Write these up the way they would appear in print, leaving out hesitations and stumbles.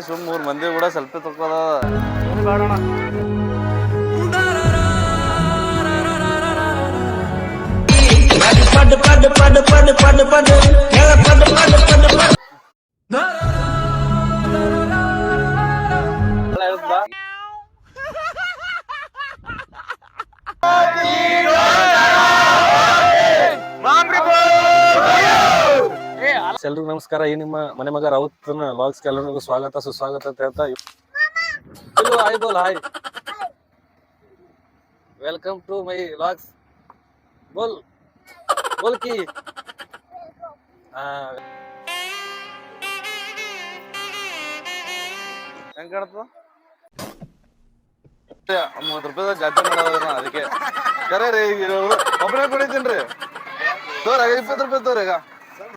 ಸುಮ್ 3 ಮಂದಿ ಕೂಡ ಸೆಲ್ಫಿ ತಕ್ಕೋದ ಎಲ್ರಿಗೂ ನಮಸ್ಕಾರ. ಈ ನಿಮ್ಮ ಮನೆ ಮಗ ರಾವುತನ ವ್ಲಾಗ್ಸ್ ಎಲ್ಲರಿಗೂ ಸ್ವಾಗತ ಸುಸ್ವಾಗತ ಅಂತ ಹೇಳ್ತಾ ಹಾಯ್ ಬೋಲ್ hi welcome to my vlogs ಬೋಲ್ ಬೋಲ್ ಕಿ ಹೆಂಗ್ ಕಾಣತ್ತ 30 ರೂಪಾಯಿ ಜಾತ್ರೆ ಮಾಡೋದ್ರ ಅದಕ್ಕೆ ಕರೆ ರೀ ಒಬ್ಬನೇ ಕುಡಿತೀನ್ರಿ ತೋರ 20 ರೂಪಾಯಿ ತೋರಿ ಈಗ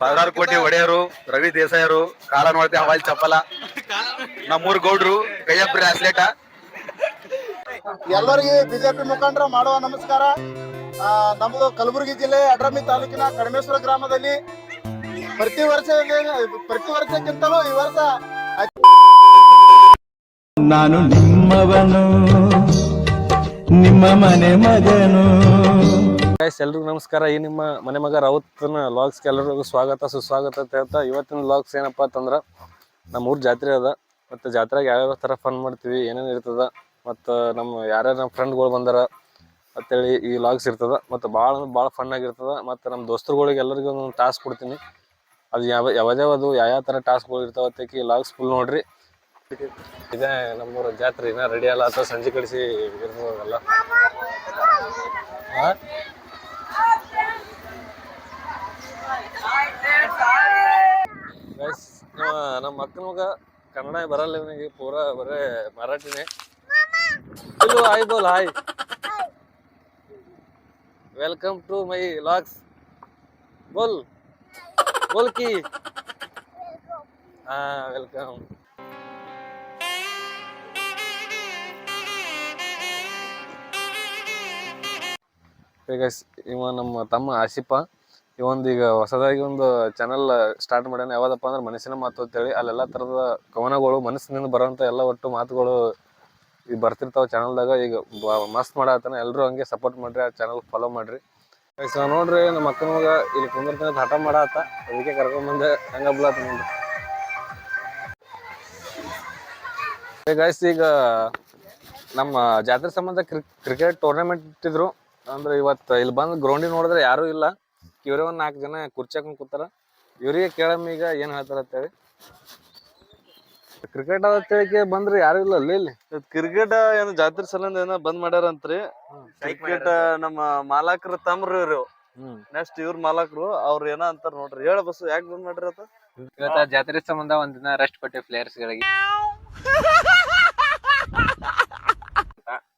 1000 ಕೋಟಿ ಒಡೆಯರು ರವಿ ದೇಸಾಯರು ಕಾಲ ನೋಡ್ತೆ ಹವಾಲ್ ಚಪ್ಪಲ ನಮ್ಮೂರ್ ಗೌಡ್ರು ಕೈಯಪ್ರಿ ಅಸ್ಲೇಟ ಎಲ್ಲರಿಗೆ ಬಿಜೆಪಿ ಮುಖಂಡರ ಮಾಡುವ ನಮಸ್ಕಾರ. ನಮ್ಮದು ಕಲಬುರಗಿ ಜಿಲ್ಲೆ ಅಡ್ರಮಿ ತಾಲೂಕಿನ ಕಡಮೇಶ್ವರ ಗ್ರಾಮದಲ್ಲಿ ಪ್ರತಿ ವರ್ಷಕ್ಕಿಂತಲೂ ಈ ವರ್ಷ ನಾನು ನಿಮ್ಮವನು ನಿಮ್ಮ ಮನೆ ಮಗನು. ಎಲ್ರಿಗೂ ನಮಸ್ಕಾರ. ಈ ನಿಮ್ಮ ಮನೆ ಮಗ ರಾವುತನ ವ್ಲಾಗ್ಸ್ ಎಲ್ಲರಿಗೂ ಸ್ವಾಗತ ಸುಸ್ವಾಗತ ಅಂತ ಹೇಳ್ತಾ ಇವತ್ತಿನ ವ್ಲಾಗ್ಸ್ ಏನಪ್ಪಾ ಅಂತಂದ್ರ ನಮ್ಮೂರ್ ಜಾತ್ರೆ ಅದ. ಮತ್ತೆ ಜಾತ್ರೆಗೆ ಯಾವ್ಯಾವ ತರ ಫನ್ ಮಾಡ್ತೀವಿ, ಏನೇನು ಇರ್ತದ, ಮತ್ತು ಯಾರ್ಯಾರ ನಮ್ಮ ಫ್ರೆಂಡ್ಗಳು ಬಂದಾರ ಅಂತೇಳಿ ಈ ವ್ಲಾಗ್ಸ್ ಇರ್ತದ. ಮತ್ತು ಭಾಳ ಫನ್ ಆಗಿರ್ತದ. ಮತ್ತು ನಮ್ಮ ದೋಸ್ತರುಗಳಿಗೆ ಎಲ್ಲರಿಗೂ ಒಂದು ಟಾಸ್ಕ್ ಕೊಡ್ತೀನಿ. ಅದು ಯಾವ್ಯಾವುದು ಯಾವ ಥರ ಟಾಸ್ಕ್ಗಳು ಇರ್ತಾವ ಅಂತ ಈ ವ್ಲಾಗ್ಸ್ ಫುಲ್ ನೋಡ್ರಿ. ಇದೇ ನಮ್ಮೂರ ಜಾತ್ರೆ ಇನ್ನ ರೆಡಿ ಅಲ್ಲ ಅಥವಾ ಸಂಜೆ ಕಳಿಸಿ ಇರ್ತದಲ್ಲ. ನಮ್ಮ ಅಕ್ಕನ ಮಗ ಕನ್ನಡ ಬರಲ್ಲ ಇವನಿಗೆ, ಪೂರಾ ಬರೇ ಮರಾಠಿನೇ. ಹಾಯ್ ಬೋಲ್ hi welcome to my vlogs ಬೋಲ್ ಬೋಲ್ ಕಿ ವೆಲ್ಕಮ್. ಈಗ ಇವ ನಮ್ಮ ತಮ್ಮ ಆಸಿಫ ಇವೊಂದು ಈಗ ಹೊಸದಾಗಿ ಒಂದು ಚಾನಲ್ ಸ್ಟಾರ್ಟ್ ಮಾಡ್ಯಾನ. ಯಾವ್ದಪ್ಪ ಅಂದ್ರೆ ಮನಸ್ಸಿನ ಮಾತು ಅಂತೇಳಿ. ಅಲ್ಲೆಲ್ಲ ಥರದ ಕವನಗಳು ಮನಸ್ಸಿನಿಂದ ಬರೋಂಥ ಎಲ್ಲ ಒಟ್ಟು ಮಾತುಗಳು ಈಗ ಬರ್ತಿರ್ತಾವ ಚಾನಲ್ದಾಗ. ಈಗ ಮಸ್ತ್ ಮಾಡತ್ತಾನ. ಎಲ್ಲರೂ ಹಂಗೆ ಸಪೋರ್ಟ್ ಮಾಡ್ರಿ, ಆ ಚಾನಲ್ ಫಾಲೋ ಮಾಡ್ರಿ. ನೋಡ್ರಿ ನಮ್ಮ ಅಕ್ಕನ ಮಗ ಇಲ್ಲಿ ಕುಂದಿರ್ತಾನೆ, ಹಠ ಮಾಡತ್ತ, ಅದಕ್ಕೆ ಕರ್ಕೊಂಡ್ಬಂದೆ. ಹಂಗ ಬ್ಲಾತ್ ನೋಡ್ರಿ ಗೈಸ್. ಈಗ ನಮ್ಮ ಜಾತ್ರೆ ಸಂಬಂಧ ಕ್ರಿಕೆಟ್ ಟೂರ್ನಮೆಂಟ್ ಇಟ್ಟಿದ್ರು. ಅಂದ್ರೆ ಇವತ್ತು ಇಲ್ಲಿ ಬಂದು ಗ್ರೌಂಡಿಗೆ ನೋಡಿದ್ರೆ ಯಾರು ಇಲ್ಲ. ಇವರೇ ಒಂದು 4 ಜನ ಕುರ್ಚಿ ಹಾಕೊಂಡ್ ಕೂತಾರ. ಇವರಿಗೆ ಕೇಳಮ್ಮ ಈಗ ಏನ್ ಹೇಳ್ತಾರ ಅಂತೇಳಿ. ಕ್ರಿಕೆಟ್ ಅದಕ್ಕೆ ಬಂದ್ರಿ ಯಾರು ಇಲ್ಲ ಅಲ್ಲಿ. ಇಲ್ಲಿ ಕ್ರಿಕೆಟ್ ಏನು ಜಾತ್ರೆ ಸಲಿಂದ ಏನೋ ಬಂದ್ ಮಾಡ್ಯಾರಂತ್ರಿ. ಕ್ರಿಕೆಟ್ ನಮ್ಮ ಮಾಲಕರು ತಮ್ರಿ ಇವ್ರು. ನೆಕ್ಸ್ಟ್ ಇವ್ರ ಮಾಲಕರು ಅವ್ರ ಏನ ಅಂತಾರ ನೋಡ್ರಿ. ಹೇಳ ಬಸ್ ಯಾಕೆ ಬಂದ್ ಮಾಡ್ರಿ ಅಂತ. ಇವತ್ತ ಜಾತ್ರೆ ಸಂಬಂಧ ಒಂದಿನ ರೆಸ್ಟ್ ಕೊಟ್ಟೆ ಪ್ಲೇಯರ್ಸ್ ಗಳಿಗೆ.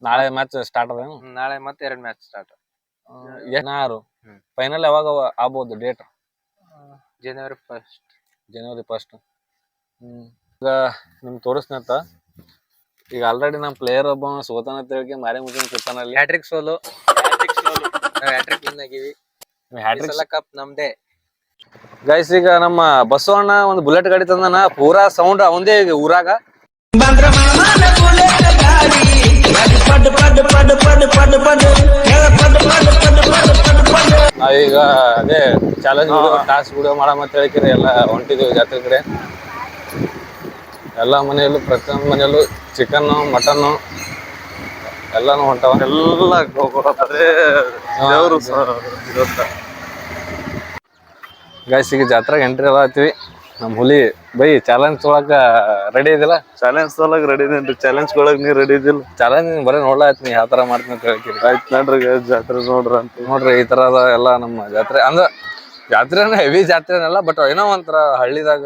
ನಾಳೆ ಮ್ಯಾಚ್ ಸ್ಟಾರ್ಟ್ ಅದ. ನಾಳೆ ಮತ್ತೆ 2 ಮ್ಯಾಚ್ ಸ್ಟಾರ್ಟ್. ಏನಾರು ಫೈನಲ್ ಯಾವಾಗ ಆಗ್ಬೋದು ಡೇಟ್? ಜನವರಿ 1. ಈಗ ನಿಮ್ಗೆ ತೋರಿಸ್ನಂತ ಈಗ ಆಲ್ರೆಡಿ ನಮ್ಮ ಪ್ಲೇಯರ್ ಒಬ್ಬ ಸೋತಾನ ಅಂತ ಹೇಳಿ ಮಾರಿ ಮುಗಿನ ಕೂತಾನಲ್ಲಿ. ಹ್ಯಾಟ್ರಿಕ್ ಸೋಲು ಹ್ಯಾಟ್ರಿಕ್ ವಿನ್ ಆಗಿವಿ. ಕಪ್ ನಮ್ದೇ ಗೈಸ್. ಈಗ ನಮ್ಮ ಬಸವಣ್ಣ ಒಂದು ಬುಲೆಟ್ ಗಾಡಿ ತಂದನ. ಪೂರಾ ಸೌಂಡ್ ಅವಂದೇ ಈಗ ಊರಾಗ. ನಾವೀಗ ಅದೇ ಚಾಲೆಂಜ್ ಟಾಸ್ಕ್ ವಿಡಿಯೋ ಮಾಡಮಂತ ಹೇಳ್ಕಿರಿ ಎಲ್ಲ ಹೊಂಟಿದೀವಿ ಜಾತ್ರೆ ಕಡೆ. ಎಲ್ಲ ಮನೆಯಲ್ಲೂ ಪ್ರತಿಯೊಂದು ಮನೆಯಲ್ಲೂ ಚಿಕನ್ ಮಟನ್ ಎಲ್ಲಾನು ಹೊಂಟಾವ. ಎಲ್ಲ ಗೈಸ್ ಈಗ ಜಾತ್ರೆಗೆ ಎಂಟ್ರಿ ಎಲ್ಲ ಆಯ್ತೀವಿ. ನಮ್ಮ ಹುಲಿ ಬೈ ಚಾಲೆಂಜ್ ತೊಗೊಳಕ ರೆಡಿ ಇದಿಲ್ಲ? ಚಾಲೆಂಜ್ ತೊಗೊಳಕ್ ರೆಡಿ ಇದೀನಿ. ಚಾಲೆಂಜ್ ಕೊಳಕ್ ನೀ ರೆಡಿ ಇದಿಲ್ಲ? ಚಾಲೆಂಜ್ ಬರೀ ನೋಡ್ಲಾಯ್ತು ನೀ ಯಾವ ತರ ಮಾಡ್ತೀನಿ ಅಂತ ಹೇಳ್ತೀರಿ. ಆಯ್ತು ನೋಡ್ರಿ ಜಾತ್ರೆ ನೋಡ್ರಿ ಅಂತ ನೋಡ್ರಿ. ಈ ತರದ ಎಲ್ಲ ನಮ್ಮ ಜಾತ್ರೆ ಅಂದ್ರ ಜಾತ್ರೆನ ಹೆವಿ ಜಾತ್ರೆನಲ್ಲ, ಬಟ್ ಏನೋ ಒಂಥರ ಹಳ್ಳಿದಾಗ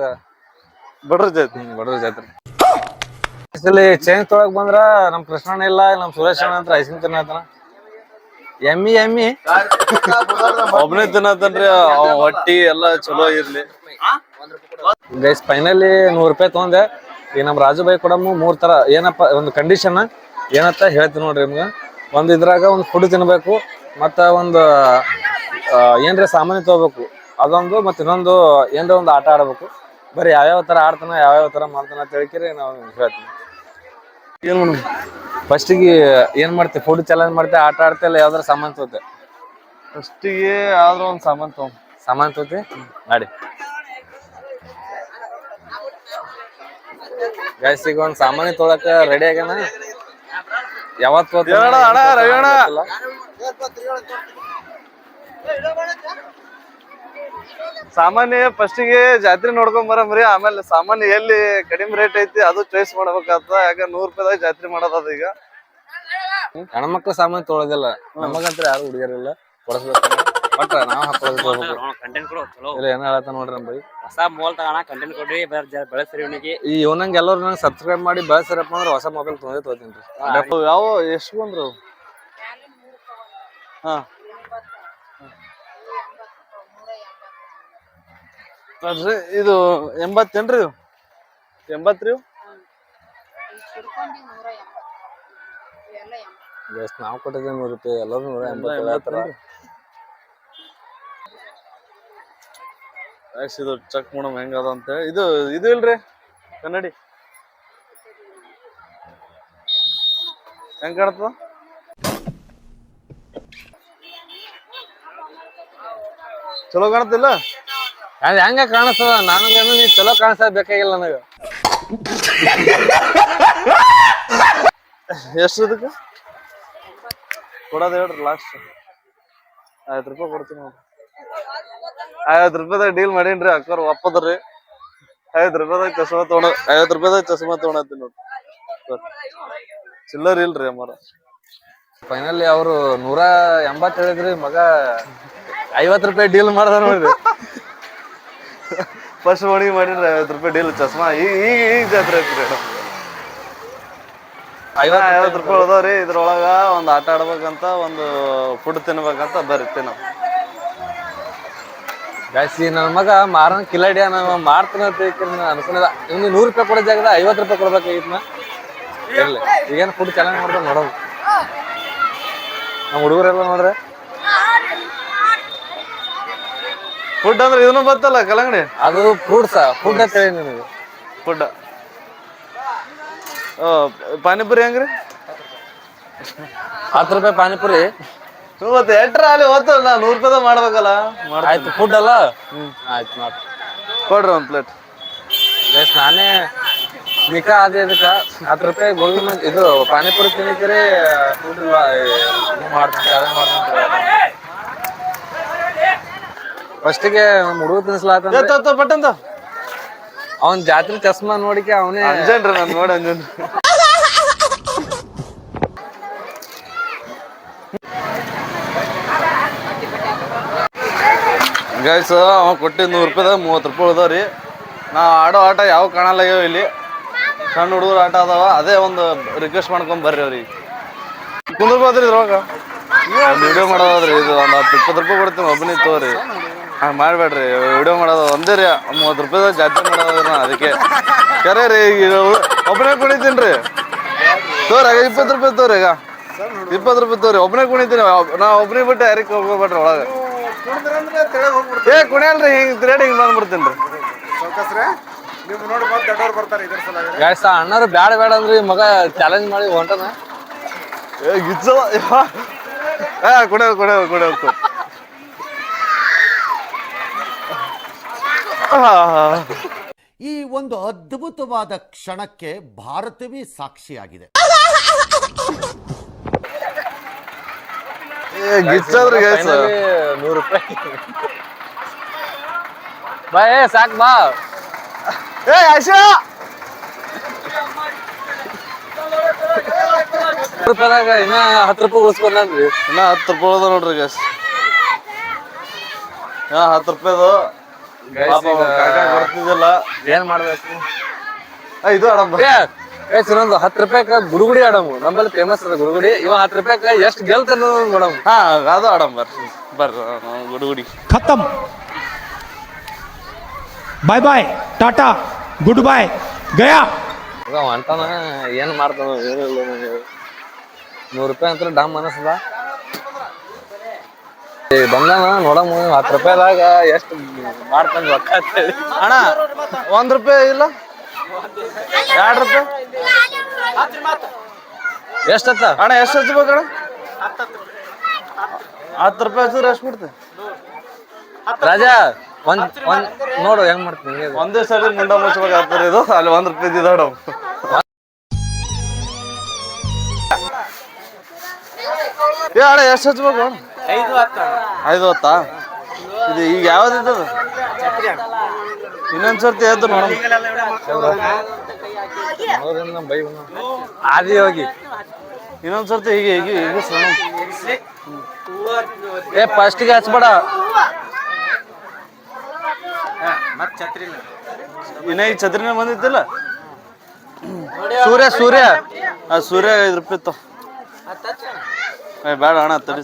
ಬಡ್ರ ಜಾತ್ರೆ. ಬಡವ್ರ ಜಾತ್ರೆ. ಇಲ್ಲಿ ಚೇಂಜ್ ತೊಗೊಳಕ್ ಬಂದ್ರ ನಮ್ ಕೃಷ್ಣಣ್ಣ ಇಲ್ಲ, ನಮ್ ಸುರೇಶ್ ಅಣ್ಣ ಅಂತ ಐಸ್ ಕ್ರೀಮ್ ತಿನ್ನತನ. ಎಮ್ಮಿ ಒಬ್ಬನೇ ತಿನ್ನತನ್ರಿ. ಹೊಟ್ಟಿ ಎಲ್ಲ ಚಲೋ ಇರ್ಲಿ. ಗೈಸ್ ಫೈನಲಿ 100 ರೂಪಾಯಿ ತಗೊಂಡೆ. ಈಗ ನಮ್ ರಾಜು ಬೈ ಕೊಡಮ್ಮ 3 ತರ ಏನಪ್ಪ ಒಂದು ಕಂಡೀಷನ್ ಏನಂತ ಹೇಳ್ತೀನಿ ನೋಡ್ರಿ ನಿಮ್ಗೆ. ಒಂದು ಇದ್ರಾಗ ಒಂದು ಫುಡ್ ತಿನ್ಬೇಕು, ಮತ್ತ ಒಂದು ಏನ್ರ ಸಾಮಾನ್ಯ ತಗೋಬೇಕು ಅದೊಂದು, ಮತ್ತೆ ಇನ್ನೊಂದು ಏನ್ರ ಒಂದು ಆಟ ಆಡ್ಬೇಕು. ಬರೀ ಯಾವ್ಯಾವ ತರ ಆಡ್ತಾನ ಯಾವ್ಯಾವ ತರ ಮಾಡ್ತಾನ ಅಂತ ಹೇಳ್ಕಿರಿ ನಾವು ಹೇಳ್ತೀನಿ. ಏನ್ ಮಾಡೋಣ? ಫಸ್ಟಿಗೆ ಏನ್ ಮಾಡ್ತೀವಿ? ಫುಡ್ ಚಾಲೆಂಜ್ ಮಾಡ್ತೇವೆ, ಆಟ ಆಡ್ತೇಲ್ಲ, ಯಾವ್ದಾರ ಸಾಮಾನ್ ತೋತೆ? ಫಸ್ಟಿಗೆ ಯಾವ್ದ್ರ ಒಂದ್ ಸಾಮಾನ್ ತಗೊಂಡ್ ಸಾಮಾನ್ ತೋತಿ ಗಾಡಿ ಗೈಸ್. ಈಗ ಒಂದ್ ಸಾಮಾನಿ ತೊಳಕ ರೆಡಿ ಆಗ್ಯಾನ. ಯಾವತ್ ತೋತಿ ಹೇಳಣ್ಣ, ಅಣ್ಣ, ರವಿಯಣ್ಣ. ಸಾಮಾನ್ಯ ಫಸ್ಟಿಗೆ ಜಾತ್ರೆ ನೋಡ್ಕೊಂಡ್ ಬರಮ್ರಿ, ಆಮೇಲೆ ಸಾಮಾನ್ಯ ಎಲ್ಲಿ ಕಡಿಮೆ ರೇಟ್ ಐತಿ ಅದು ಚಾಯ್ಸ್ ಮಾಡ್ಬೇಕಾಗ್ತದ. ಯಾಕ 100 ರೂಪಾಯಿದಾಗ ಜಾತ್ರೆ ಮಾಡೋದದ ಈಗ. ಹೆಣ್ಮಕ್ಳು ಸಾಮಾನು ತೊಳೋದಿಲ್ಲ, ನಮಗಂತ ಯಾರು ಹುಡುಗಿಯರಿಲ್ಲ, ಕೊಡಿಸ್ಬೇಕು. ಬಟ್ ನಾವ್ ಹಾಕೊಳ್ಳೋದು ಏನ ಹೇಳತ್ತ ನೋಡ್ರಿ ನಮ್ಮ ಬೈ. ಹೊಸ ಮೊಬೈಲ್ ತಗೋಣ, ಕಂಟೆಂಟ್ ಕೊಡ್ರಿ, ಬೆಳೆಸ್ರಿ ಇವನಿಗೆ. ಈ ಇವನಂಗ್ ಎಲ್ಲರೂ ನಂಗೆ ಸಬ್ಸ್ಕ್ರೈಬ್ ಮಾಡಿ ಬೆಳೆಸಿರಪ್ಪ ಅಂದ್ರೆ ಹೊಸ ಮೊಬೈಲ್ ತೊಗೋತೀನಿ ರೀ. ಯಾವ ಎಷ್ಟು ಬಂದ್ರು? ಹಾ ನೋಡ್ರಿ, ಇದು 80 ಏನ್ರಿ? 80 ರೀ. ಎಷ್ಟು ನಾವು ಕೊಟ್ಟಿದ್ದೆ 100 ರೂಪಾಯಿ, ಎಲ್ಲರೂ 180 ಇದು ಚೆಕ್ ಮಾಡಮ್ ಹೆಂಗದ ಅಂತ. ಇದು ಇಲ್ರಿ ಕನ್ನಡಿ ಹೆಂಗ್ ಕಾಣತ್ತದ? ಚಲೋ ಕಾಣತ್ತಿಲ್ಲ? ಅದು ಹೆಂಗ ಕಾಣಿಸ್ತದ? ನನಗೇನು ನೀ ಚಲೋ ಕಾಣಿಸೋದ್ ಬೇಕಾಗಿಲ್ಲ ನನಗ. ಎಷ್ಟು ಇದಕ್ಕೆ ಕೊಡೋದು ಹೇಳ್ರಿ? ಲಾಸ್ಟ್ 50 ರೂಪಾಯಿ ಕೊಡ್ತೀನಿ ನೋಡ್ರಿ. 50 ರೂಪಾಯಿದಾಗ ಡೀಲ್ ಮಾಡೀನ್ರಿ. ಅಕ್ಕರ್ ಒಪ್ಪದ್ರಿ. 50 ರೂಪಾಯಿದಾಗ ಚಸ್ಮಾ ತಗೊಂಡ 50 ರೂಪಾಯಿದಾಗ ಚಸ್ಮಾ ತಗೊಂಡತ್ತೀನಿ ನೋಡ್ರಿ. ಚಿಲ್ಲರ್ ಇಲ್ರಿ ಅಮ್ಮಾರ. ಫೈನಲಿ ಅವರು 180 ಹೇಳಿದ್ರಿ, ಮಗ 50 ರೂಪಾಯಿ ಡೀಲ್ ಮಾಡ್ದ ನೋಡ್ರಿ. ಫಸ್ಟ್ ಮಣಿಗೆ ಮಾಡೀನ್ರಿ 50 ರೂಪಾಯಿ ಡೀಲ್ ಚಸ್ಮಾ. ಈಗ ಜಾತ್ರೆ ಐತ್ರಿ. 50 ರೂಪಾಯಿ ಉಳ್ದವ್ರಿ. ಇದ್ರೊಳಗ ಒಂದ್ ಆಟ ಆಡ್ಬೇಕಂತ, ಒಂದು ಫುಡ್ ತಿನ್ಬೇಕಂತ ಬರ್ರಿ ತಿನ್ನ. ಗಾಯ್ಸಿ ನನ್ನ ಮಗ ಮಾರನ್ ಕಿಲಾಡಿಯ, ನಾನು ಮಾಡ್ತಾನ ಅನ್ಕೊಂಡಿಲ್ಲ. ಇನ್ನು 100 ರೂಪಾಯಿ ಕೊಡೋ ಜಾಗದ 50 ರೂಪಾಯಿ ಕೊಡ್ಬೇಕಾಗಿತ್ನ. ಇರ್ಲಿ, ಈಗೇನು ಫುಡ್ ಚೆನ್ನಾಗಿ ಮಾಡ್ದ ನೋಡೋದು. ನಮ್ಮ ಹುಡುಗರೆಲ್ಲ ನೋಡ್ರೆ ಫುಡ್ ಅಂದ್ರೆ ಇದನ್ನು ಬರ್ತಲ್ಲ ಕಲ್ಲಂಗಡಿ, ಅದು ಫ್ರೂಟ್ಸ್ ಫುಡ್ ಅಂತ ಹೇಳಿ ನಿನಗೆ. ಫುಡ್ ಪಾನಿಪುರಿ ಹೆಂಗ್ರಿ? 10 ರೂಪಾಯಿ ಪಾನಿಪುರಿ. ಮತ್ತೆ ಎಟ್ರ ಅಲ್ಲಿ ಹೋಗ್ತಲ್ಲ, ನಾ 100 ರೂಪಾಯಿದಾಗ ಮಾಡ್ಬೇಕಲ್ಲ. ಆಯ್ತು ಫುಡ್ ಅಲ್ಲ. ಆಯ್ತು ಮಾಡಿ ಕೊಡ್ರಿ ಒಂದ್ ಪ್ಲೇಟ್. ಎಸ್ ನಾನೇ ನಿಕಾ ಅದೇ ಇದಕ್ಕ 10 ರೂಪಾಯಿ ಗೋಬಿ ಇದು ಪಾನಿಪುರಿ ತಿನ್ನಿಕರಿ ಫುಡ್ ಮಾಡ್ತೀನಿ. ಫಸ್ಟಿಗೆ ನಮ್ಮ ಹುಡುಗ ತಿನ್ಸ್ಲಾತ ಬಟ್ಟಂತ ಅವನ್ ಜಾತ್ರೆ ಚಸ್ಮಾ ನೋಡಿಕೆ ಅವನೇ ಅಂಜನ್ರಿ. ನಾನ್ ನೋಡಿ ಅಂಜನ್. ಗೈಸ್, ಅವ ಕೊಟ್ಟಿದ್ 100 ರೂಪಾಯಿದಾಗ 30 ರೂಪಾಯಿ ಉಳ್ದವ್ರಿ. ನಾ ಆಡೋ ಆಟ ಯಾವ ಕಾಣಲ್ಲಾಗ್ಯಾವ ಇಲ್ಲಿ. ಸಣ್ಣ ಹುಡುಗರು ಆಟ ಅದಾವ. ಅದೇ ಒಂದು ರಿಕ್ವೆಸ್ಟ್ ಮಾಡ್ಕೊಂಡ್ ಬರ್ರಿ ಅವ್ರಿಗೆ. ಕುಂದ್ರಬೋದ್ರಿ ಇದ್ರೊಳಗ. ವಿಡಿಯೋ ಮಾಡೋದ್ರಿ. ಇದು ಒಂದು 10-20 ರೂಪಾಯಿ ಕೊಡ್ತೀನಿ ಒಬ್ಬನೇ ತೋರಿ. ಹಂಗೆ ಮಾಡ್ಬೇಡ್ರಿ. ವಿಡಿಯೋ ಮಾಡೋದು ಒಂದೇ ರೀ. 30 ರೂಪಾಯಿದಾಗ ಜಾತ್ರೆ ಮಾಡೋದ್ರಿ. ನಾ ಅದಕ್ಕೆ ಕರೆ ರೀ. ಈಗ ಒಬ್ಬನೇ ಕುಣಿತೀನಿ ರೀ. ತೋರಿ 20 ರೂಪಾಯಿ ತೋರಿ. ಈಗ 20 ರೂಪಾಯಿ ತೋರಿ. ಒಬ್ಬನೇ ಕುಣಿತೀನಿ. ನಾ ಒಬ್ಬನೇ ಬಿಟ್ಟು ಯಾರಿಗೆ ಹೋಗ್ಬೇಡ್ರಿ ಒಳಗೆ. ಕುಣಿಯಲ್ರಿ. ಹಿಂಗ್ ತಿರುಗಾಡಿ ಹಿಂಗ್ ಬಂದ್ಬಿಡ್ತೀನಿ ರೀ. ಗಾಯ್ಸ್ ಅಣ್ಣರು ಬ್ಯಾಡ ಅಂದ್ರಿ, ಮಗ ಚಾಲೆಂಜ್ ಮಾಡಿ ಹೊಂಟನ. ಗಿಚ್ಚ ಕುಡಿಯೋದು. ಈ ಒಂದು ಅದ್ಭುತವಾದ ಕ್ಷಣಕ್ಕೆ ಭಾರತವೇ ಸಾಕ್ಷಿಯಾಗಿದೆ. ಗಿಚ್ಚದ್ರಿ ಗೈಸ್. 100 ರೂಪಾಯಿ ಬಾ. ಸಾಕ್ ಬಾ. ಆಶಾ ರೂಪಾಯಿದಾಗ ಇನ್ನ 10 ರೂಪಾಯಿ ಉಳಿಸ್ಕೊಂಡ್ರಿ. ಇನ್ನ 10 ರೂಪಾಯಿ ಉಳ್ದ ನೋಡ್ರಿ ಗೈಸ್. 10 ರೂಪಾಯಿದು ಬರ್ತಿದ್ದಿಲ್ಲ. ಏನ್ ಮಾಡ್ಬೇಕು? ಇದು ಆಡಂಬ. ಇನ್ನೊಂದು 10 ರೂಪಾಯಿಕ ಗುಡುಗುಡಿ ಆಡಮು. ನಮ್ಮಲ್ಲಿ ಫೇಮಸ್ ಅದ ಗುಡುಗುಡಿ. ಇವ 10 ರೂಪಾಯಿಕ ಎಷ್ಟು ಗೆಲ್ತಾನ ನೋಡಮ್. ಹಾ, ಅದು ಆಡಂಬರ್ ಬರ್ರಿ. ಗುಡುಗುಡಿ ಖತಮ್. ಬಾಯ್ ಬಾಯ್, ಟಾಟಾ, ಗುಡ್ ಬಾಯ್, ಗಯಾ. ಅಂತಾನ ಏನ್ ಮಾಡ್ತಾನ ಏನಿಲ್ಲ. 100 ರೂಪಾಯಿ ಅಂತ ಡಮ್ ಅನಸ್ತದ. ಬಂದಾನ ನೋಡಮ್ಮ 10 ರೂಪಾಯಿದಾಗ ಎಷ್ಟು ಮಾಡ್ತಾನೆ ರೊಕ್ಕ ಅಂತೇಳಿ. ಅಣ್ಣ 1 ರೂಪಾಯಿ ಇಲ್ಲ 2 ರೂಪಾಯಿ ಎಷ್ಟತ್ತ ಅಣ್ಣ ಎಷ್ಟು ಹಚ್ಬೇಕಣ್ಣ 10 ರೂಪಾಯಿ ಹಚ್ಚಿದ್ರೆ ಎಷ್ಟು ಕೊಡ್ತೆ ರಾಜಾ ಒಂದ್ ನೋಡು ಹೆಂಗ್ ಮಾಡ್ತೀನಿ ಒಂದೇ ಸರಿ ಮುಂಡ ಮುಚ್ಬೇಕಾಗ್ತದೆ ಇದು ಅಲ್ಲಿ 1 ರೂಪಾಯಿ ಇದ್ದಾಡ ಅಣ್ಣ ಎಷ್ಟು ಹಚ್ಬೇಕು ಅಣ್ಣ 5 ಹೊತ್ತಾ ಇದು ಈಗ ಯಾವ್ದಿದ್ದದು ಇನ್ನೊಂದ್ಸರ್ತಿ ಎದ್ದು ನೋಡ ಬೈ ಆದಿ ಹೋಗಿ ಇನ್ನೊಂದ್ಸರ್ತಿ ಹೀಗೆ ಹೀಗೆ ಹೀಗೆ ಏ ಫಸ್ಟಿಗೆ ಹಚ್ಬೇಡ ಇನ್ನ ಈಗ ಛತ್ರಿನ ಬಂದಿತ್ತಿಲ್ಲ ಸೂರ್ಯ ಸೂರ್ಯ ಆ ಸೂರ್ಯ 5 ರೂಪಾಯಿ ಇತ್ತು ಬೇಡ ಅಣ್ಣ ತಡಿ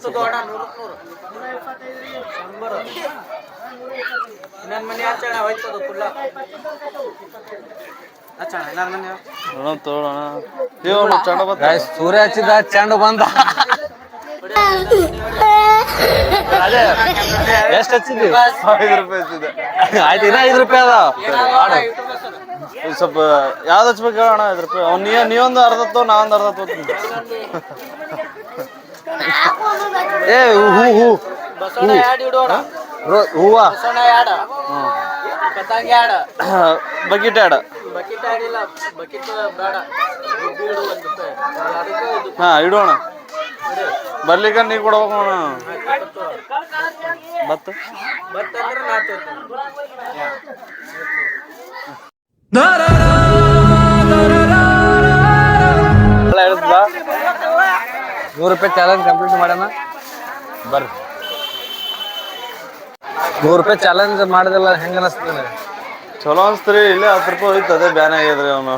ಸೂರ್ಯ ಹಚ್ಚಿದ ಚೆಂಡು ಬಂದ ಎಷ್ಟ್ ಹಚ್ಚಿದ್ವಿ 5 ರೂಪಾಯಿ ಹಚ್ಚಿದೆ ಆಯ್ತು ಇನ್ನ 5 ರೂಪಾಯಿ ಅದ ಸ್ವಲ್ಪ ಯಾವ್ದು ಹಚ್ಬೇಕು ಹೇಳೋಣ 5 ರೂಪಾಯಿ ಅವ್ನು ನೀವೊಂದು ಅರ್ಧ ತೋ ನಾ ಒಂದು ಅರ್ಧ ತೋತೀನಿ ಏ ಹೂವ ಬಕೆಟ್ ಆಡ ಹಾ ಇಡೋಣ ಬರ್ಲಿಕ್ಕ ನೀ ಕೊಡ್ಬೇಕು ಅಣ್ಣ ಬತ್ತು ₹100 ಚಾಲೆಂಜ್ ಕಂಪ್ಲೀಟ್ ಮಾಡೋಣ ಬರ್ರಿ ₹100 ಚಾಲೆಂಜ್ ಮಾಡಿದಲ್ಲ ಹೆಂಗ ಅನಿಸ್ತದೆ ಚಲೋ ಅನ್ಸ್ತ್ರಿ ಇಲ್ಲೇ 10 ರೂಪಾಯಿ ಹೋಯ್ತು ಅದೇ ಬ್ಯಾನ್ ಆಗ್ಯದ್ರಿ ಅವನು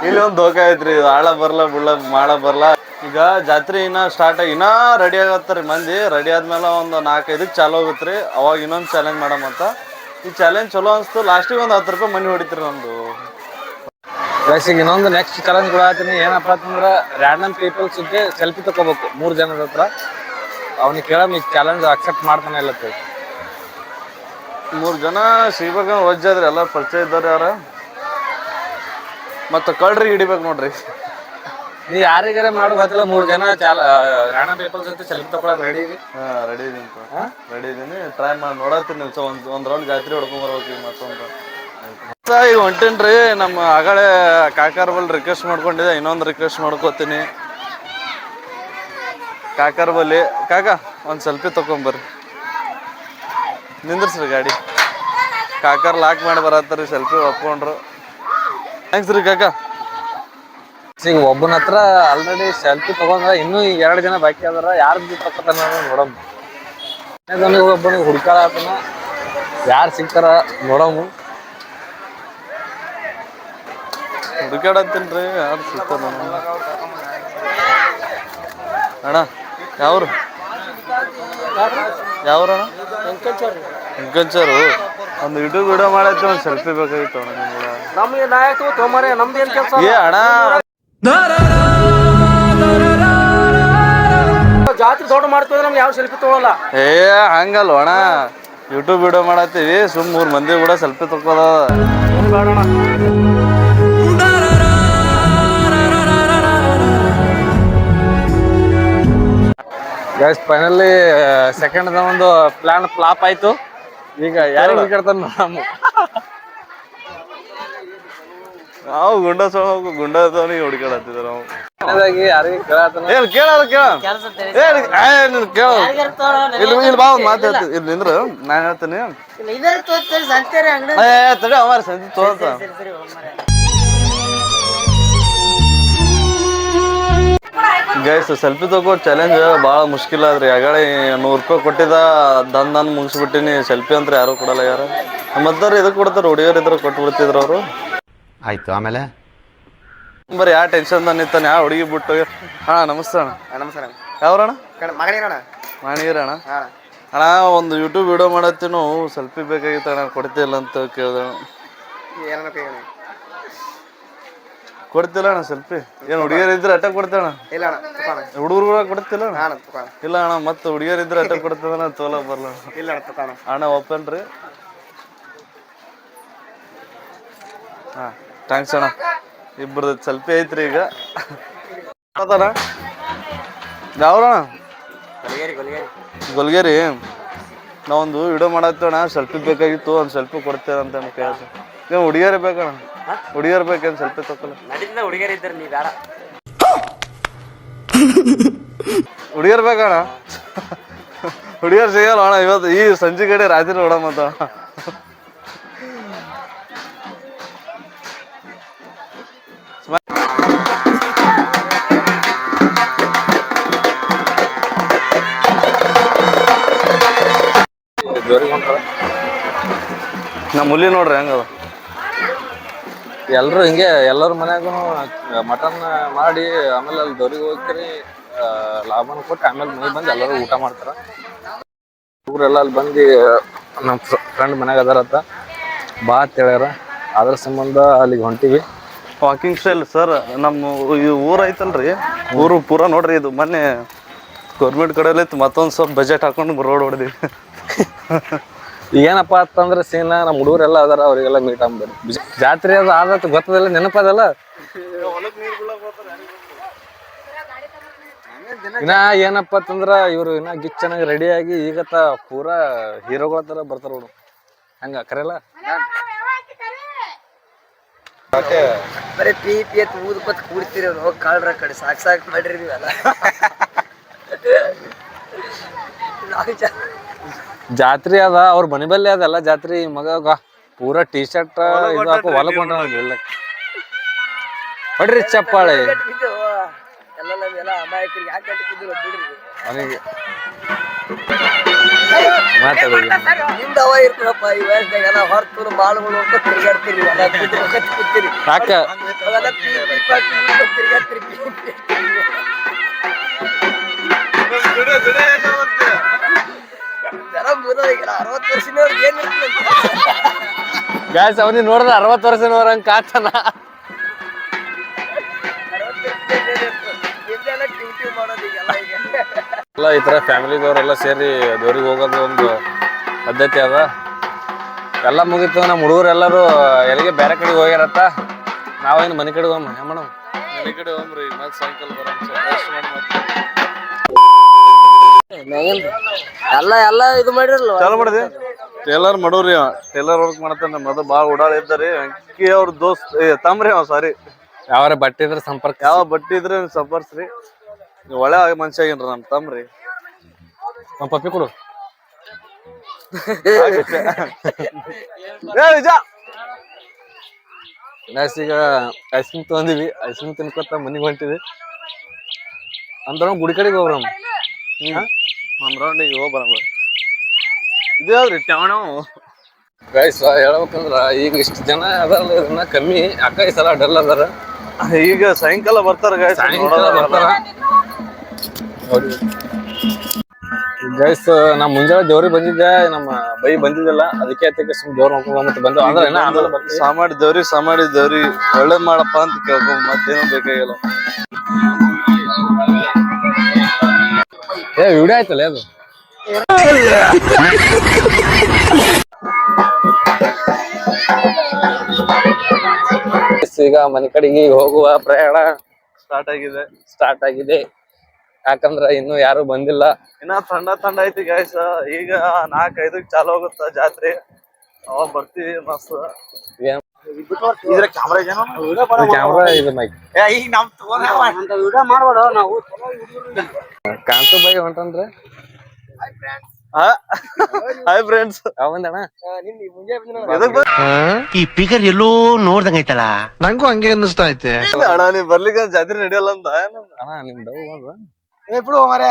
ಇಲ್ಲಿ ಒಂದು ಧೋಕ ಐತ್ರಿ ಆಳ ಬರ್ಲ ಬುಳ್ಳ ಮಾಡ ಬರ್ಲ ಈಗ ಜಾತ್ರೆ ಇನ್ನ ಸ್ಟಾರ್ಟ್ ಆಗಿ ಇನ್ನ ರೆಡಿ ಆಗತ್ತರಿ ಮಂದಿ ರೆಡಿ ಆದ್ಮೇಲೆ ಒಂದು 4-5ಕ್ಕೆ ಚಾಲು ಹೋಗುತ್ರಿ ಅವಾಗ ಇನ್ನೊಂದು ಚಾಲೆಂಜ್ ಮಾಡಮಂತ ಈ ಚಾಲೆಂಜ್ ಚಲೋ ಅನ್ಸ್ತು ಲಾಸ್ಟಿಗೆ ಒಂದು 10 ರೂಪಾಯಿ ಮನಿ ಹೊಡಿತ್ರಿ ನಮ್ದು ಈಗ ಇನ್ನೊಂದು ನೆಕ್ಸ್ಟ್ ಚಾಲೆಂಜ್ ಕೊಡತ್ತೀನಿ ಏನಪ್ಪ ಅಂತಂದ್ರೆ ರ್ಯಾಂಡಮ್ ಪೀಪಲ್ಸ್ ಜೊತೆ ಸೆಲ್ಫಿ ತಗೋಬೇಕು 3 ಜನದ ಹತ್ರ ಅವ್ನಿಗೆ ಕೇಳಮ್ ಈ ಚಾಲೆಂಜ್ ಅಕ್ಸೆಪ್ಟ್ ಮಾಡ್ತಾನೆ ಇಲ್ಲ 3 ಜನ ಸಿಗ್ಬೇಕಂದ್ರೆ ವಜ್ಜಾದ್ರಿ ಎಲ್ಲ ಪರಿಚಯ ಇದ್ದಾರೆ ಯಾರ ಮತ್ತು ಕಳ್ರಿಗೆ ಹಿಡಿಬೇಕು ನೋಡ್ರಿ ನೀ ಯಾರಿಗಾರ ಮಾಡೋದು ಗೊತ್ತಿಲ್ಲ 3 ಜನ ರ್ಯಾಂಡಮ್ ಪೀಪಲ್ಸ್ ಜೊತೆ ಸೆಲ್ಫಿ ತಗೊಳಕ್ ರೆಡಿ ರೆಡಿ ಇದೀನಿ ರೆಡಿ ಇದೀನಿ ಟ್ರೈ ಮಾಡಿ ನೋಡತ್ತೀನಿ ಒಂದು ರೌಂಡ್ ಜಾತ್ರೆ ಹೊಡ್ಕೊಂಡ್ ಬರ್ಬೇಕು ಮತ್ತೊಂದು ಈಗ ಹೊಂಟೇನ್ರಿ ನಮ್ಮ ಆಗಳೇ ಕಾಕಾರ ಬಲ್ಲಿ ರಿಕ್ವೆಸ್ಟ್ ಮಾಡ್ಕೊಂಡಿದ್ದೆ ಇನ್ನೊಂದು ರಿಕ್ವೆಸ್ಟ್ ಮಾಡ್ಕೋತೀನಿ ಕಾಕಾರ ಬಲ್ಲಿ ಕಾಕ ಒಂದು ಸೆಲ್ಫಿ ತಗೊಂಬರ್ರಿ ನಿಂದ್ರಸ್ರಿ ಗಾಡಿ ಕಾಕರ್ ಲಾಕ್ ಮಾಡಿ ಬರತ್ತಾರಿ ಸೆಲ್ಫಿ ಒಪ್ಕೊಂಡ್ರು ಥ್ಯಾಂಕ್ಸ್ ರೀ ಕಾಕ ಈಗ ಒಬ್ಬನ ಹತ್ರ ಆಲ್ರೆಡಿ ಸೆಲ್ಫಿ ತಗೊಂಡ್ರ ಇನ್ನೂ 2 ಜನ ಬಾಕಿ ಅದಾರ ಯಾರ ತಗೋತಾನ ನೋಡಮ್ ಒಬ್ಬನಿಗೆ ಹುಡ್ಕಾಳ ಆತನ ಯಾರು ಸಿಗ್ತಾರ ನೋಡಮ್ ಹುಡುಕಾಡತ್ತೀನ್ರಿ ಯಾರು ಸಿಗ್ತಾರ ಅಣ್ಣ ಯಾವ್ರು ಯಾವ್ರಣ್ಣ ಎಂಕಂಚರು ಒಂದು ಯೂಟ್ಯೂಬ್ ವಿಡಿಯೋ ಮಾಡೈತಿ ಒಂದು ಸೆಲ್ಫಿ ಬೇಕಾಗಿತ್ತು ಅಣ್ಣ ನಿಮ್ಗೆ ಏ ಅಣ್ಣ ಜಾತ್ರೆ ದೊಡ್ಡ ಮಾಡ್ತೀವಿ ನಮ್ಗೆ ಯಾವ ಸೆಲ್ಫಿ ತಗೊಳಲ್ಲ ಏ ಹಂಗಲ್ವ ಅಣ್ಣ ಯೂಟ್ಯೂಬ್ ವಿಡಿಯೋ ಮಾಡತ್ತೀವಿ ಸುಮ್ 3 ಮಂದಿ ಕೂಡ ಸೆಲ್ಫಿ ತಕ್ಕೋದ ಗೈಸ್ ಫೈನಲಿ ಸೆಕೆಂಡ್ ಒಂದು ಪ್ಲಾನ್ ಫ್ಲಾಪ್ ಆಯ್ತು ಈಗ ಯಾರು ಹುಡುಕಾಡ್ತಾನ ನಾವು ಗುಂಡದವನಿಗೆ ಹುಡುಕಾಡತ್ತಿದ್ದ ನಾವು ಯಾರಿಗೆ ಕೇಳತ್ತಾನ ಏನ್ ಕೇಳಲ್ಲ ಕೇಳ ಇಲ್ಲಿ ಬಾ ಒಂದು ಮಾತು ಹೇಳ್ತೀನಿ ಇಲ್ಲಿ ನಿಂದ್ರು ನಾನು ಹೇಳ್ತೀನಿ ತಡಿ ಅವಾರ ಸಂಜೆ ತೋರ್ಸ ಗೈಸ್ ಸೆಲ್ಫಿ ತಗೋ ಚಾಲೆಂಜ್ ಭಾಳ ಮುಷ್ಕಿಲ್ ಆದ್ರಿ ಆಗಳೇ ₹100 ಕೊಟ್ಟಿದ್ದ ದನ್ ಮುಗಿಸ್ಬಿಟ್ಟಿನಿ ಸೆಲ್ಫಿ ಅಂತ ಯಾರು ಕೊಡಲ್ಲ ಯಾರು ಮತ್ತವ್ರು ಇದಕ್ಕೆ ಕೊಡ್ತಾರೆ ಹುಡುಗಿಯರು ಇದ್ರೆ ಕೊಟ್ಬಿಡ್ತಿದ್ರು ಅವರು ಆಯ್ತು ಆಮೇಲೆ ಬರೀ ಯಾವ ಟೆನ್ಷನ್ ನಿಂತಾನೆ ಯಾವ ಹುಡುಗಿ ಬಿಟ್ಟು ಹಾ ನಮಸ್ತೆ ಅಣ್ಣ ನಮಸ್ಕಾರ ಯಾವ್ರಣ್ಣ ಮಗನಿರಣ್ಣ ಮಾಣಿಗಿರಣ್ಣ ಅಣ್ಣ ಒಂದು ಯೂಟ್ಯೂಬ್ ವಿಡಿಯೋ ಮಾಡತ್ತೀವಿ ನಾವು ಸೆಲ್ಫಿ ಬೇಕಾಗಿತ್ತು ಅಣ್ಣ ಕೊಡ್ತಿಲ್ಲ ಅಂತ ಕೇಳ್ದೆ ಕೊಡ್ತಿಲ್ಲ ಅಣ್ಣ ಸೆಲ್ಫಿ ಏನು ಹುಡುಗಿಯರು ಇದ್ರೆ ಅಟ್ಟ ಕೊಡ್ತೇಣ ಇಲ್ಲ ಅಣ್ಣ ಹುಡುಗರು ಕೂಡ ಕೊಡ್ತಿಲ್ಲ ಇಲ್ಲ ಅಣ್ಣ ಮತ್ತೆ ಹುಡುಗಿಯರ್ ಇದ್ರೆ ಅಟ್ಟ ಕೊಡ್ತದ ತೋಲ ಬರ್ಲ ಇಲ್ಲ ಅಣ್ಣ ಓಪನ್ ರೀ ಹಾ ಥ್ಯಾಂಕ್ಸ್ ಅಣ್ಣ ಇಬ್ಬರದು ಸೆಲ್ಫಿ ಐತ್ರಿ ಈಗ ಅದಣ್ಣ ಯಾವ್ರಣ್ಣ ಗೊಲ್ಗೇರಿ ನಾವೊಂದು ವಿಡಿಯೋ ಮಾಡತ್ತೇವಣ್ಣ ಸೆಲ್ಫಿ ಬೇಕಾಗಿತ್ತು ಒಂದು ಸೆಲ್ಫಿ ಕೊಡ್ತೇವೆ ಅಂತ ಕೇಳ್ತೀನಿ ನೀವು ಹುಡುಗಿಯರೇ ಬೇಕಣ್ಣ ಹುಡುಗಿಯರ್ ಬೇಕೇನು ಸೆಲ್ಫಿ ತಗೊಲ್ಲ ಹುಡುಗಿಯರ್ ಇದ್ದಾರೆ ನೀ ಬೇಡ ಹುಡುಗಿಯರ್ ಬೇಕಣ್ಣ ಹುಡುಗಿಯರ್ ಸಿಗಲ್ಲ ಅಣ್ಣ ಇವತ್ತು ಈ ಸಂಜೆ ಕಡೆ ರಾತ್ರಿ ನೋಡ ಮತ್ತ ನಮ್ಮ ಮುಲಿ ನೋಡ್ರಿ ಹೆಂಗದ ಎಲ್ರು ಹಿಂಗೆ ಎಲ್ಲರ ಮನ್ಯಾಗೂ ಮಟನ್ ಮಾಡಿ ಆಮೇಲೆ ಅಲ್ಲಿ ದೊರಿಗೆ ಹೋಗ್ತೀರಿ ಲಾಭನ ಕೊಟ್ಟು ಆಮೇಲೆ ಮನೆ ಬಂದು ಎಲ್ಲರೂ ಊಟ ಮಾಡ್ತಾರ ಹುಡುಗರೆಲ್ಲ ಅಲ್ಲಿ ಬಂದು ನಮ್ಮ ಫ್ರೆಂಡ್ ಮನ್ಯಾಗ ಅದಾರತ್ತ ಬಾ ಅಂತ ಹೇಳ್ಯಾರ ಅದ್ರ ಸಂಬಂಧ ಅಲ್ಲಿಗೆ ಹೊಂಟಿವಿ ವಾಕಿಂಗ್ ಸ್ಟೈಲ್ ಸರ್ ನಮ್ಮ ಈ ಊರು ಐತಲ್ರಿ ಊರು ಪೂರ ನೋಡ್ರಿ ಇದು ಮೊನ್ನೆ ಗೌರ್ಮೆಂಟ್ ಕಡೆಯಲ್ಲಿ ಮತ್ತೊಂದು ಸ್ವಲ್ಪ ಬಜೆಟ್ ಹಾಕೊಂಡು ರೋಡ್ ಹೊಡೆದಿವಿ ಏನಪ್ಪಾ ಅಂತಂದ್ರೆ ಸೀನಾ ನಮ್ಮ ಹುಡುಗರೆಲ್ಲ ಅದಾರ ಅವ್ರಿಗೆಲ್ಲ ಮೀಟ್ ಆಗ್ಬೇಡಿ ಜಾತ್ರೆ ಅದು ಆದತ್ ಗೊತ್ತದಲ್ಲ ನೆನಪದಲ್ಲ ಇನ್ನ ಏನಪ್ಪಾ ಅಂತಂದ್ರ ಇವ್ರು ಇನ್ನ ಗಿಚ್ ಚೆನ್ನಾಗಿ ರೆಡಿ ಆಗಿ ಈಗತ್ತ ಪೂರಾ ಹೀರೋಗಳ ತರ ಬರ್ತಾರ ನೋಡು ಹಂಗ ಕರೆಯಲ್ಲ ಬರೀ ಪಿ ಪಿ ಅಂತ ಊದ್ ಬತ್ ಕೂಡ್ತೀರಿ ಅವ್ರು ಹೋಗಿ ಕಾಳ್ರ ಕಡೆ ಸಾಕ್ ಮಾಡ್ರಿ ನೀವೆಲ್ಲ ಜಾತ್ರೆ ಅದ ಅವ್ರ ಮನೆ ಬಲ್ಲೆ ಅದಲ್ಲ ಜಾತ್ರೆ ಮಗ ಪೂರಾ ಟೀ ಶರ್ಟ್ ಇದು ಹಾಕೋ ಹೊಲಕ್ ಹೊಂಟ ಹೊಡ್ರಿ ಚಪ್ಪಾಳೆ ಎಲ್ಲ ನಾವೆಲ್ಲ ಅಮಾಯಕರಿಗೆ ಯಾಕೆ ಕಟ್ಟಿದ್ರು ಬಿಡ್ರಿ ಅವನಿಗೆ ಮಾತಾಡಿ ನಿಮ್ದು ಅವ ಇರ್ತದಪ್ಪ ಈ ವಯಸ್ಸಾಗೆಲ್ಲ ಹೊರತು ಬಾಳುಗಳು ಅಂತ ತಿರ್ಗಾಡ್ತೀರಿ ಎಲ್ಲ ಕೂತ್ತೀರಿ ಯಾಕ ಅವೆಲ್ಲ ತಿರ್ಗಾಡ್ತೀರಿ ಜನ ಮುರೋಗಿಲ್ಲ 60 ವರ್ಷದವ್ರಿಗೆ ಏನ್ ಗ್ಯಾಸ್ ಅವನಿಗೆ ನೋಡಿದ್ರೆ 60 ವರ್ಷನವ್ರ ಹಂಗ ಕಾತನ ಎಲ್ಲ ಈ ತರ ಫ್ಯಾಮಿಲಿದವ್ರೆಲ್ಲ ಸೇರಿ ದೇವ್ರಿಗೆ ಹೋಗೋದು ಒಂದು ಪದ್ಧತಿ ಅದ ಎಲ್ಲ ಮುಗಿತು ನಮ್ಮ ಹುಡುಗರು ಎಲ್ಲರೂ ಎಲ್ಲಿಗೆ ಬೇರೆ ಕಡೆಗೆ ಹೋಗ್ಯಾರತ್ತ ನಾವೇನು ಮನೆ ಕಡೆ ಹೋಗಮ್ಮ ಮೇಡಮ್ ಮನೆ ಕಡೆ ಹೋಗ್ರಿ ಮತ್ತೆ ಸಾಯಂಕಾಲ ಬರೋಣ ಎಲ್ಲ ಇದು ಮಾಡಿರಲ್ಲ ಚಾಲು ಮಾಡಿದೆ ಟೇಲರ್ ಮಾಡೋರಿ ಟೇಲರ್ ವರ್ಕ್ ಮಾಡ್ತಾನೆ ಮೊದಲು ಭಾಳ ಓಡಾಡಿ ಇದ್ದಾರೆ ಅಂಕಿ ಅವ್ರ ದೋಸ್ತ್ ತಮ್ರಿ ಅವ ಸಾರಿ ಯಾವಾರ ಬಟ್ಟೆ ಇದ್ರೆ ಸಂಪರ್ಕ ಯಾವ ಬಟ್ಟಿ ಇದ್ರೆ ಸಂಪರ್ಸ್ರಿ ಒಳ್ಳೆ ಮನುಷ್ಯ ಆಗೇನ್ರಿ ನಮ್ ತಮ್ರಿ ಒಂದು ಪಪ್ಪಿ ಕೊಡು ಗ್ಯಾಸ್ ಈಗ ಐಸ್ ಕ್ರೀಮ್ ತೊಗೊಂಡಿವಿ ಐಸ್ ಕ್ರೀಮ್ ತಿನ್ಕೊತ ಮನೆಗೆ ಹೊಂಟಿವಿ ಅಂದ್ರ ಗುಡಿ ಕಡೆಗೆ ಹೋಗ್ರಮ್ಮ ಒಂದ್ ರೌಂಡಿಗೆ ಹೋಗಿ ಬರ ಇದು ಯಾವ್ದ್ರಿ ಟ್ಯಾವಣ ಗೈಸ್ ಹೇಳ್ಬೇಕಂದ್ರ ಈಗ ಇಷ್ಟು ಜನ ಅದಲ್ಲ ಇದನ್ನ ಕಮ್ಮಿ ಅಕ್ಕ ಈ ಸಲ ಡಲ್ ಅದಾರ ಈಗ ಸಾಯಂಕಾಲ ಬರ್ತಾರ ಸಾಯಂಕಾಲ ಬರ್ತಾರ ಗೈಸ್ ನಾ ಮುಂಜಾನೆ ದೇವ್ರಿಗೆ ಬಂದಿದ್ದೆ ನಮ್ಮ ಬೈ ಬಂದಿದ್ದಲ್ಲ ಅದಕ್ಕೆ ಅದಕ್ಕೆ ಸುಮ್ಮನೆ ದೇವ್ರ ನೋಡ್ಕೊಂಡ್ ಮತ್ತೆ ಬಂದ ಅಂದ್ರೆ ಆಮೇಲೆ ಬರ್ತೀವಿ ಸಾಮಾಡಿ ದೇವ್ರಿ ಒಳ್ಳೇದ್ ಮಾಡಪ್ಪ ಅಂತ ಕೇಳ್ಕೊಂಡ್ ಮತ್ತೇನೋ ಬೇಕಾಗಿಲ್ಲ ಏ ವಿಡಿಯೋ ಆಯ್ತಲ್ಲ ಅದು ಈಗ ಮನೆ ಕಡೆಗೆ ಹೋಗುವ ಪ್ರಯಾಣ ಸ್ಟಾರ್ಟ್ ಆಗಿದೆ ಯಾಕಂದ್ರ ಇನ್ನು ಯಾರು ಬಂದಿಲ್ಲ ಇನ್ನ ಥಂಡ ಐತಿ ಗಾಯ್ಸ ಈಗ 4-5 ಚಾಲು ಹೋಗುತ್ತ ಜಾತ್ರೆ ಅವಾಗ ಬರ್ತೀವಿ ಮಸ್ತ್ ಕ್ಯಾಮ್ರಾ ಇದು ಮೈಕ್ ಕಾಂತು ಬೈ ಹೊಂಟನ್ರಿ ಹಾಯ್ ಫ್ರೆಂಡ್ಸ್ ಯಾವಂದಣ್ಣ ಈ ಪಿಗರ್ ಎಲ್ಲೋ ನೋಡ್ದಂಗೈತಲ್ಲ ನಂಗೂ ಹಂಗೆ ಅನ್ನಿಸ್ತಾ ಐತೆ ಅಣ್ಣ ನೀವ್ ಬರ್ಲಿಕ್ಕೆ ಜಾತ್ರೆ ನಡೆಯಲ್ಲ ಅಂತ ಅಣ್ಣ ನಿಮ್ ಡವ್ ಅದ ಬಿಡು ಮಾರ್ರೆ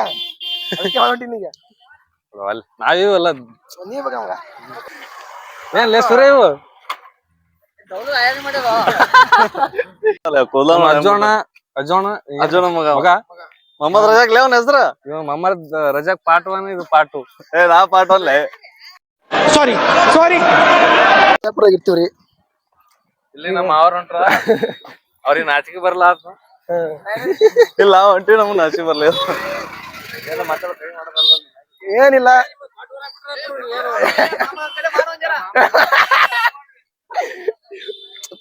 ನಾವಿವಲ್ಲ ಏನ್ ಲೇ ಸುರೇ ಇವು ಅಜೋಣ ಮಗ ಮೊಹಮ್ಮದ್ ರಜಾಕ್ ಲೇವನ್ ಹೆಸ್ರ ಮೊಹಮ್ಮದ್ ರಜಾಕ್ ಪಾರ್ಟ್ 1 ಇದು ಪಾರ್ಟ್ 2 ನಾ ಪಾರ್ಟ್ ಅಲ್ಲೇ ಸಾರಿ ಇರ್ತೀವ್ರಿ ಇಲ್ಲಿ ನಮ್ಮ ಅವ್ರ ಹೊಂಟ್ರ ಅವ್ರಿಗೆ ನಾಚಿಕೆ ಬರ್ಲಾ ಇಲ್ಲ ಹೊಂಟಿ ನಮ್ಗೆ ನಾಚಿ ಬರ್ಲಿ ಏನಿಲ್ಲ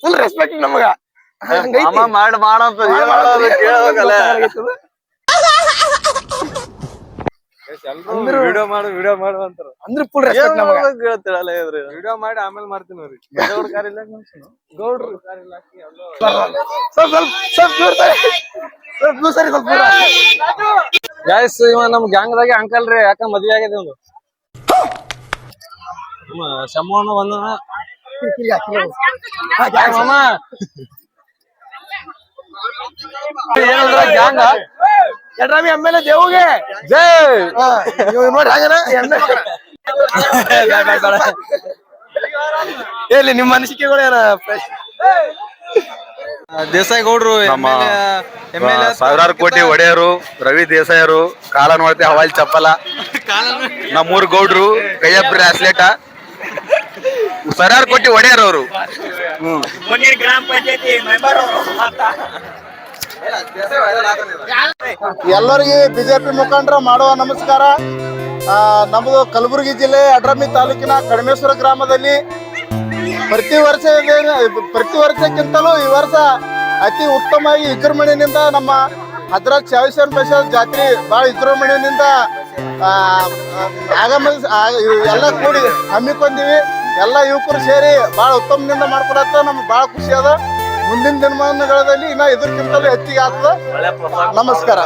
ಫುಲ್ ರೆಸ್ಪೆಕ್ಟ್ ನಮಗ ಮಾಮ ಮಾಡಂತ ಕೇಳಬೇಕಲ್ಲ ವಿಡಿಯೋ ಮಾಡು ಅಂತಾರ ಅಂದ್ರೆ ಫುಲ್ ರೆಸ್ಪೆಕ್ಟ್ ನಮಗ ಕೇಳ್ತಿರಲ್ಲ ಇದ್ರಿ ವಿಡಿಯೋ ಮಾಡಿ ಆಮೇಲೆ ಮಾಡ್ತೀನಿ ನೋಡ್ರಿ ಗೌಡ್ರು ಗೈಸ್ ಇವ ನಮ್ ಗ್ಯಾಂಗ್ ದಾಗೆ ಅಂಕಲ್ ರೀ ಯಾಕ ಮದ್ವೆ ಆಗಿದೆ ಒಂದು ಶಮ್ಮಣ್ಣ ಬಂದನ ಮಾಮ ಏನಂದ್ರ ಗ್ಯಾಂಗ ಎಡ್ರಾಮಿ ಎಮ್ಮೆಲ್ಲೆ ದೇವುಗೆ ಜೈ ನೋಡಿ ಹಾಗನ ಎಲ್ಲಿ ನಿಮ್ಮ ಅನಿಸಿಕೆಗಳು ಏನ ದೇಸಾಯಿ ಗೌಡ್ರು ಸಾವಿರಾರು ಕೋಟಿ ಒಡೆಯರು ರವಿ ದೇಸಾಯರು ಕಾಲ ನೋಡ್ತೆ ಹವಾಲ್ ಚಪ್ಪಲ ನಮ್ಮೂರ್ ಗೌಡ್ರು ಕೈಯ ಬ್ರಾಸ್ಲೆಟ ಸಾವಿರಾರು ಕೋಟಿ ಒಡೆಯರು ಅವರು ಎಲ್ಲರಿಗೆ ಬಿಜೆಪಿ ಮುಖಂಡರ ಮಾಡುವ ನಮಸ್ಕಾರ. ನಮ್ಮದು ಕಲಬುರಗಿ ಜಿಲ್ಲೆ ಅಡ್ರಮಿ ತಾಲೂಕಿನ ಕಡಮೇಶ್ವರ ಗ್ರಾಮದಲ್ಲಿ ಪ್ರತಿ ವರ್ಷಕ್ಕಿಂತಲೂ ಈ ವರ್ಷ ಅತಿ ಉತ್ತಮವಾಗಿ ವಿಜೃಂಭಣೆಯಿಂದ ನಮ್ಮ ಹಜರತ್ ಶಾವಿಸನ್ ಬಶಾರ್ ಜಾತ್ರೆ ಬಹಳ ವಿಜೃಂಭಣೆಯಿಂದ ಎಲ್ಲ ಕೂಡಿ ಹಮ್ಮಿಕೊಂಡಿವಿ. ಎಲ್ಲ ಯುವಕರು ಸೇರಿ ಬಹಳ ಉತ್ತಮದಿಂದ ಮಾಡ್ಕೊಡತ್ತ ನಮ್ಗೆ ಬಹಳ ಖುಷಿ ಅದ. ಮುಂದಿನ ದಿನಮಾನಗಳಲ್ಲಿ ಇನ್ನ ಇದಕ್ಕಿಂತಲೂ ಹೆಚ್ಚಿಗೆ ಆಗ್ತದ. ನಮಸ್ಕಾರ.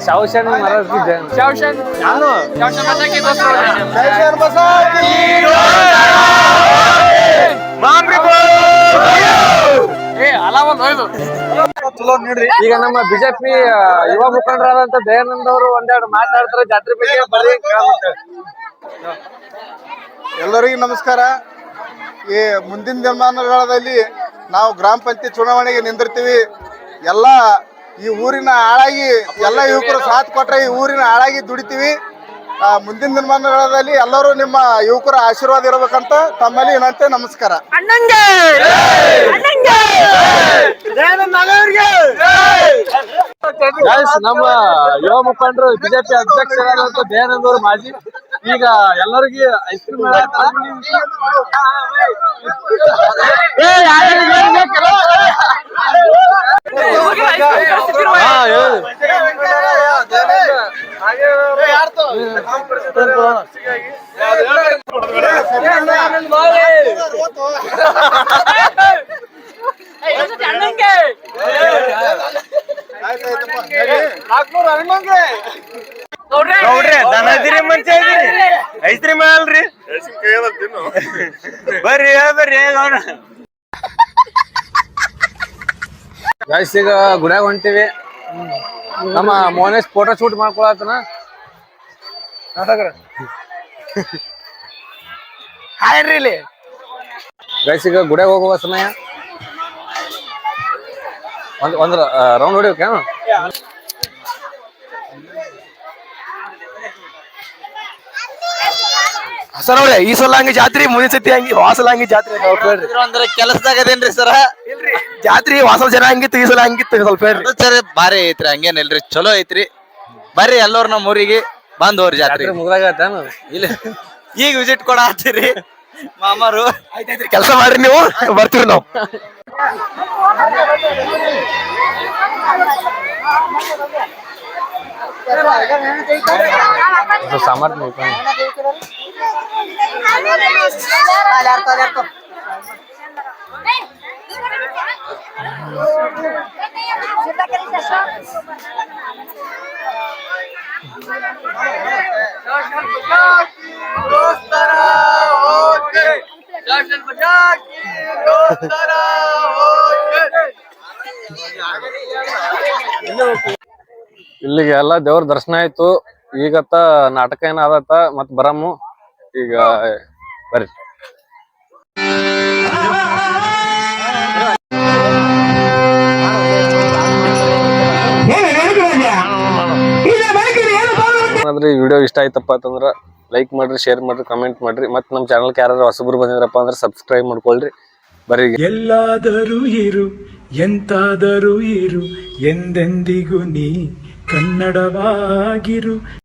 ಶಾವ್ಶನ್ ಈಗ ನಮ್ಮ ಬಿಜೆಪಿ ಯುವ ಮುಖಂಡರಾದಂತ ದಯಾನಂದ್ ಅವರು ಒಂದೆರಡು ಮಾತಾಡ್ತಾರೆ ಜಾತ್ರೆ ಬಗ್ಗೆ ಬರೀ ಎಲ್ಲರಿಗೂ ನಮಸ್ಕಾರ. ಈ ಮುಂದಿನ ದಿನಮಾನಗಳಲ್ಲಿ ನಾವು ಗ್ರಾಮ ಪಂಚಾಯತ್ ಚುನಾವಣೆಗೆ ನಿಂದಿರ್ತೀವಿ. ಎಲ್ಲ ಈ ಊರಿನ ಹಾಳಾಗಿ ಎಲ್ಲ ಯುವಕರು ಸಾಥ್ ಕೊಟ್ರೆ ಈ ಊರಿನ ಹಾಳಾಗಿ ದುಡಿತೀವಿ. ಮುಂದಿನ ದಿನಮಾನಗಳಲ್ಲಿ ಎಲ್ಲರೂ ನಿಮ್ಮ ಯುವಕರ ಆಶೀರ್ವಾದ ಇರಬೇಕಂತ ತಮ್ಮಲ್ಲಿ ವಿನಂತಿ. ನಮಸ್ಕಾರ. ನಮ್ಮ ಯುವ ಮುಖಂಡರು ಬಿಜೆಪಿ ಅಧ್ಯಕ್ಷರಾದಂತ ದಯಾನಂದ್ ಅವರು ಮಾಜಿ ಈಗ ಎಲ್ಲರಿಗೂ ಐಸ್ ಕ್ರೀಮ್ ದನದಿರಿ ಮಂಚ ಐಸ್ ಕ್ರೀಮ್ ಅಲ್ರಿ ಬರ್ರಿ ಬರ್ರಿ ಗೈಸ್ ಈಗ ಗುಡ್ಯಾಗ ಹೊಂಟಿವಿ. ನಮ್ಮ ಮೋನೇಶ್ ಫೋಟೋ ಶೂಟ್ ಮಾಡ್ಕೊಳತನ ಇಲ್ಲಿ ಗೈಸ್ ಈಗ ಗುಡ್ಯಾಗ ಹೋಗುವ ಸಮಯ. ಒಂದ್ ರೌಂಡ್ ಹೊಡಿಬೇಕೇನು? ಸರ್ ಈ ಸಲ ಹಂಗೆ ಜಾತ್ರೆ ಮುಂದಿನ ಸತಿ ಹಂಗಿ ವಾಸಲ ಹಂಗಿ ಜಾತ್ರೆ ಅಂದ್ರೆ ಕೆಲಸದಾಗದೇನ್ರಿ ಸರ? ಇಲ್ರಿ ಜಾತ್ರೆ ವಾಸಲ್ ಜನ ಹಂಗಿತ್ತು, ಈ ಸಲ ಹಂಗಿತ್ತು ಸ್ವಲ್ಪ ಹೇಳ್ರಿ. ಸರಿ ಬಾರಿ ಐತ್ರಿ, ಹಂಗೇನಿಲ್ರಿ, ಚಲೋ ಐತ್ರಿ. ಬರ್ರಿ ಎಲ್ಲರೂ ನಮ್ಮ ಊರಿಗೆ ಬಂದ್ ಹೋರಿ ಜಾತ್ರೆ ಮುಗ್ದಾಗತ್ತೇನು? ಇಲ್ಲ ಈಗ ವಿಸಿಟ್ ಕೊಡ ಹತ್ತೀರಿ ಮಾಮಾರು. ಆಯ್ತಾಯ್ತ್ರಿ, ಕೆಲಸ ಮಾಡ್ರಿ ನೀವು, ಬರ್ತೀವಿ ನಾವು. ಸಾಮರ್ಥ್ಯ ಇಲ್ಲಿಗೆ ಎಲ್ಲ ದೇವ್ರ ದರ್ಶನ ಆಯ್ತು. ಈಗತ್ತ ನಾಟಕ ಏನ ಆದತ್ತ ಮತ್ ಬರಮ್ಮು ಈಗ ಬರ್ರಿ. ಏನಾದ್ರೂ ಈ ವಿಡಿಯೋ ಇಷ್ಟ ಆಯ್ತಪ್ಪ ಅಂತಂದ್ರ ಲೈಕ್ ಮಾಡ್ರಿ, ಶೇರ್ ಮಾಡ್ರಿ, ಕಮೆಂಟ್ ಮಾಡ್ರಿ. ಮತ್ ನಮ್ ಚಾನಲ್ ಯಾರು ಹೊಸಬ್ರು ಬಂದಿದ್ರಪ್ಪ ಅಂದ್ರೆ ಸಬ್ಸ್ಕ್ರೈಬ್ ಮಾಡ್ಕೊಳ್ರಿ. ಬರೀ ಎಲ್ಲಾದರೂ ಇರು ಎಂತಾದರೂ ಇರು ಎಂದೆಂದಿಗೂ ನೀ ಕನ್ನಡವಾಗಿರು.